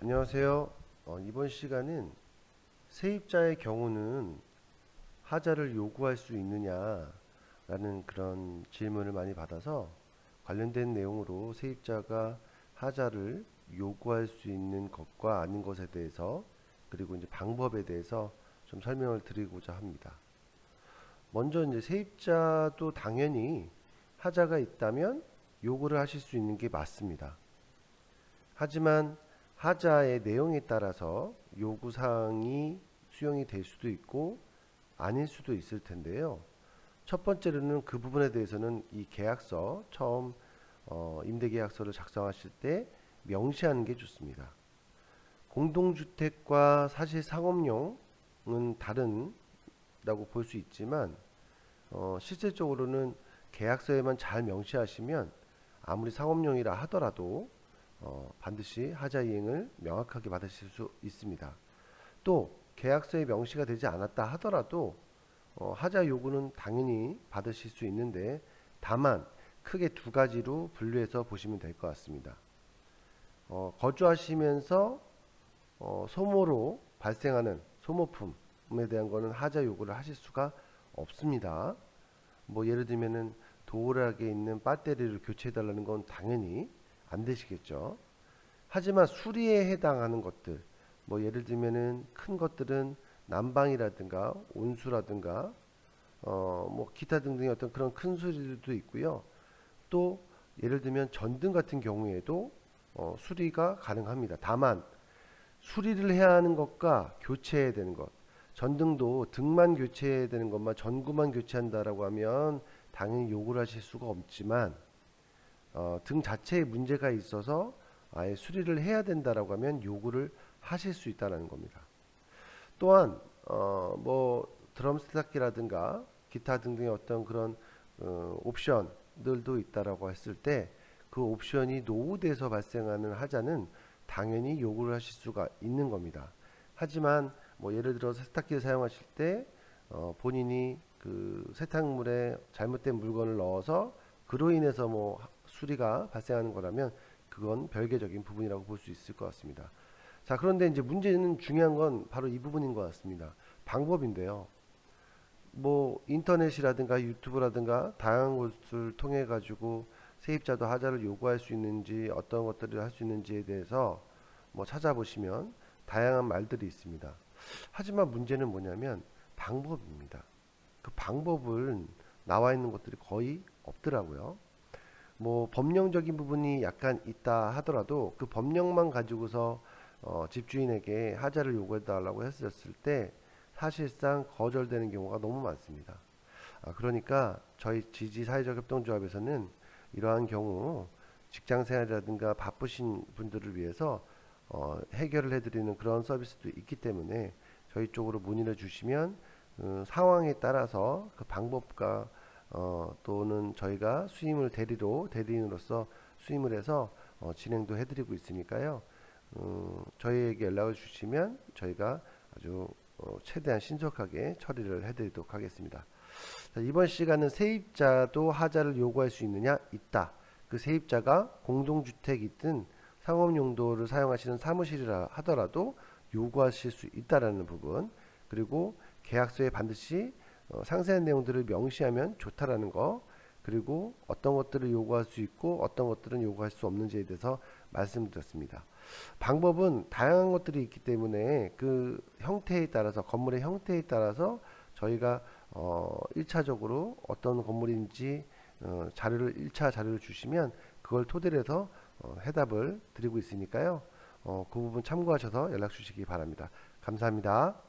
안녕하세요. 이번 시간은 세입자의 경우는 하자를 요구할 수 있느냐라는 그런 질문을 많이 받아서 관련된 내용으로 세입자가 하자를 요구할 수 있는 것과 아닌 것에 대해서 그리고 이제 방법에 대해서 좀 설명을 드리고자 합니다. 먼저 이제 세입자도 당연히 하자가 있다면 요구를 하실 수 있는 게 맞습니다. 하지만 하자의 내용에 따라서 요구사항이 수용이 될 수도 있고 아닐 수도 있을 텐데요. 첫 번째로는 그 부분에 대해서는 이 계약서 처음 임대계약서를 작성하실 때 명시하는 게 좋습니다. 공동주택과 사실 상업용은 다른다고 볼 수 있지만 실질적으로는 계약서에만 잘 명시하시면 아무리 상업용이라 하더라도 반드시 하자 이행을 명확하게 받으실 수 있습니다. 또 계약서에 명시가 되지 않았다 하더라도 하자 요구는 당연히 받으실 수 있는데 다만 크게 두 가지로 분류해서 보시면 될 것 같습니다. 거주하시면서 소모로 발생하는 소모품에 대한 거는 하자 요구를 하실 수가 없습니다. 뭐 예를 들면은 도어락에 있는 배터리를 교체해 달라는 건 당연히 안 되시겠죠. 하지만 수리에 해당하는 것들, 뭐 예를 들면은 큰 것들은 난방이라든가 온수라든가 뭐 기타 등등의 어떤 그런 큰 수리들도 있고요. 또 예를 들면 전등 같은 경우에도 수리가 가능합니다. 다만 수리를 해야 하는 것과 교체해야 되는 것, 전등도 등만 교체해야 되는 것만 전구만 교체한다라고 하면 당연히 요구를 하실 수가 없지만 등 자체에 문제가 있어서 아예 수리를 해야 된다라고 하면 요구를 하실 수 있다는 겁니다. 또한 뭐 드럼 세탁기라든가 기타 등등의 어떤 그런 옵션들도 있다라고 했을 때 그 옵션이 노후돼서 발생하는 하자는 당연히 요구를 하실 수가 있는 겁니다. 하지만 뭐 예를 들어서 세탁기를 사용하실 때 본인이 그 세탁물에 잘못된 물건을 넣어서 그로 인해서 뭐 수리가 발생하는 거라면 그건 별개적인 부분이라고 볼 수 있을 것 같습니다. 자, 그런데 이제 문제는 중요한 건 바로 이 부분인 것 같습니다. 방법인데요. 뭐 인터넷이라든가 유튜브라든가 다양한 곳을 통해 가지고 세입자도 하자를 요구할 수 있는지 어떤 것들을 할 수 있는지에 대해서 뭐 찾아보시면 다양한 말들이 있습니다. 하지만 문제는 뭐냐면 방법입니다. 그 방법은 나와 있는 것들이 거의 없더라고요. 뭐 법령적인 부분이 약간 있다 하더라도 그 법령만 가지고서 집주인에게 하자를 요구해 달라고 했었을 때 사실상 거절되는 경우가 너무 많습니다. 그러니까 저희 지지 사회적 협동조합에서는 이러한 경우 직장 생활이라든가 바쁘신 분들을 위해서 해결을 해드리는 그런 서비스도 있기 때문에 저희 쪽으로 문의를 주시면 상황에 따라서 그 방법과 또는 저희가 수임을 대리인으로서 수임을 해서 진행도 해드리고 있으니까요. 저희에게 연락을 주시면 저희가 아주 최대한 신속하게 처리를 해드리도록 하겠습니다. 자, 이번 시간은 세입자도 하자를 요구할 수 있느냐? 있다. 그 세입자가 공동주택이든 상업용도를 사용하시는 사무실이라 하더라도 요구하실 수 있다라는 부분, 그리고 계약서에 반드시 상세한 내용들을 명시하면 좋다라는 거, 그리고 어떤 것들을 요구할 수 있고 어떤 것들은 요구할 수 없는지에 대해서 말씀드렸습니다. 방법은 다양한 것들이 있기 때문에 그 형태에 따라서 건물의 형태에 따라서 저희가 1차적으로 어떤 건물인지 자료를 1차 자료를 주시면 그걸 토대로 해서 해답을 드리고 있으니까요. 그 부분 참고하셔서 연락 주시기 바랍니다. 감사합니다.